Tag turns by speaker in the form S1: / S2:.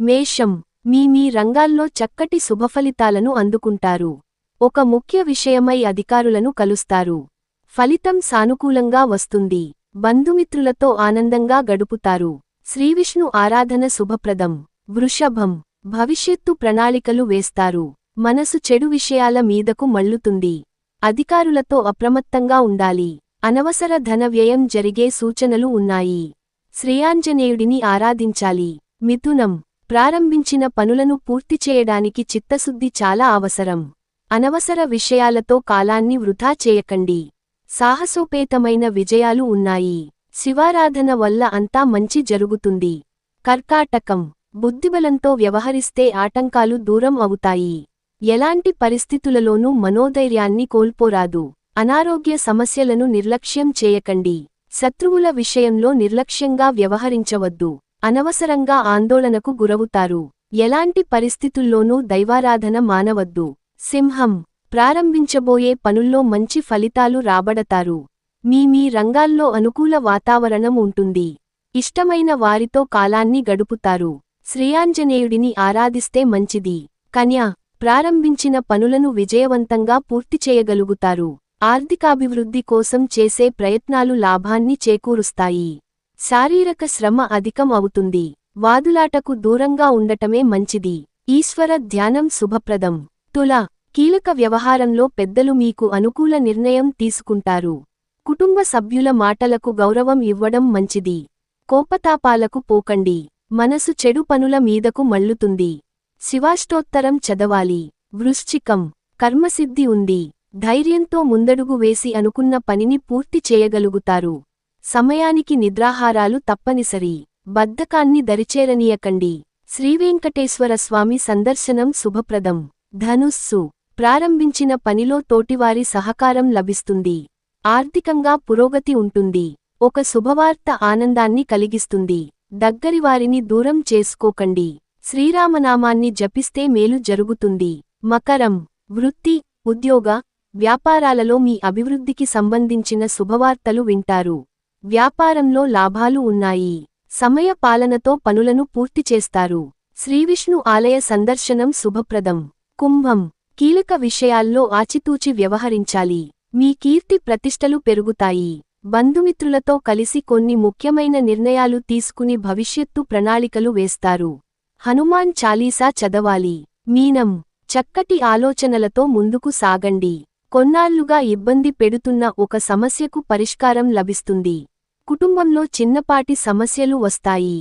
S1: మేషం, మీ రంగాల్లో చక్కటి శుభఫలితాలను అందుకుంటారు. ఒక ముఖ్య విషయమై అధికారులను కలుస్తారు. ఫలితం సానుకూలంగా వస్తుంది. బంధుమిత్రులతో ఆనందంగా గడుపుతారు. శ్రీవిష్ణు ఆరాధన శుభప్రదం. వృషభం, భవిష్యత్తు ప్రణాళికలు వేస్తారు. మనసు చెడు విషయాల మీదకు మళ్లుతుంది. అధికారులతో అప్రమత్తంగా ఉండాలి. అనవసర ధన వ్యయం జరిగే సూచనలు ఉన్నాయి. శ్రీయాంజనేయుడిని ఆరాధించాలి. మిథునం, ప్రారంభించిన పనులను పూర్తి చేయడానికి చిత్తశుద్ధి చాలా అవసరం. అనవసర విషయాలతో కాలాన్ని వృథా చేయకండి. సాహసోపేతమైన విజయాలు ఉన్నాయి. శివారాధన వల్ల అంతా మంచి జరుగుతుంది. కర్కాటకం, బుద్ధిబలంతో వ్యవహరిస్తే ఆటంకాలు దూరం అవుతాయి. ఎలాంటి పరిస్థితులలోనూ మనోధైర్యాన్ని కోల్పోరాదు. అనారోగ్య సమస్యలను నిర్లక్ష్యం చేయకండి. శత్రువుల విషయంలో నిర్లక్ష్యంగా వ్యవహరించవద్దు. అనవసరంగా ఆందోళనకు గురవుతారు. ఎలాంటి పరిస్థితుల్లోనూ దైవారాధన మానవద్దు. సింహం, ప్రారంభించబోయే పనుల్లో మంచి ఫలితాలు రాబడతారు. మీ రంగాల్లో అనుకూల వాతావరణం ఉంటుంది. ఇష్టమైన వారితో కాలాన్ని గడుపుతారు. శ్రీయాంజనేయుడిని ఆరాధిస్తే మంచిది. కన్య, ప్రారంభించిన పనులను విజయవంతంగా పూర్తి చేయగలుగుతారు. ఆర్థికాభివృద్ధి కోసం చేసే ప్రయత్నాలు లాభాన్ని చేకూరుస్తాయి. శారీరక శ్రమ అధికం అవుతుంది. వాదులాటకు దూరంగా ఉండటమే మంచిది. ఈశ్వర ధ్యానం శుభప్రదం. తుల, కీలక వ్యవహారంలో పెద్దలు మీకు అనుకూల నిర్ణయం తీసుకుంటారు. కుటుంబ సభ్యుల మాటలకు గౌరవం ఇవ్వడం మంచిది. కోపతాపాలకు పోకండి. మనసు చెడు పనుల మీదకు మళ్లుతుంది. శివాష్టోత్తరం చదవాలి. వృశ్చికం, కర్మసిద్ధి ఉంది. ధైర్యంతో ముందడుగు వేసి అనుకున్న పనిని పూర్తి చేయగలుగుతారు. సమయానికి నిద్రాహారాలు తప్పనిసరి. బద్ధకాన్ని దరిచేరనీయకండి. శ్రీవేంకటేశ్వరస్వామి సందర్శనం శుభప్రదం. ధనుస్సు, ప్రారంభించిన పనిలో తోటివారి సహకారం లభిస్తుంది. ఆర్థికంగా పురోగతి ఉంటుంది. ఒక శుభవార్త ఆనందాన్ని కలిగిస్తుంది. దగ్గరివారిని దూరం చేసుకోకండి. శ్రీరామనామాన్ని జపిస్తే మేలు జరుగుతుంది. మకరం, వృత్తి, ఉద్యోగ, వ్యాపారాలలో మీ అభివృద్ధికి సంబంధించిన శుభవార్తలు వింటారు. వ్యాపారంలో లాభాలు ఉన్నాయి. సమయ పాలనతో పనులను పూర్తి చేస్తారు. శ్రీవిష్ణు ఆలయ సందర్శనం శుభప్రదం. కుంభం, కీలక విషయాల్లో ఆచితూచి వ్యవహరించాలి. మీ కీర్తి ప్రతిష్టలు పెరుగుతాయి. బంధుమిత్రులతో కలిసి కొన్ని ముఖ్యమైన నిర్ణయాలు తీసుకుని భవిష్యత్తు ప్రణాళికలు వేస్తారు. హనుమాన్ చాలీసా చదవాలి. మీనం, చక్కటి ఆలోచనలతో ముందుకు సాగండి. కొన్నాళ్లుగా ఇబ్బంది పెడుతున్న ఒక సమస్యకు పరిష్కారం లభిస్తుంది. కుటుంబంలో చిన్నపాటి సమస్యలు వస్తాయి.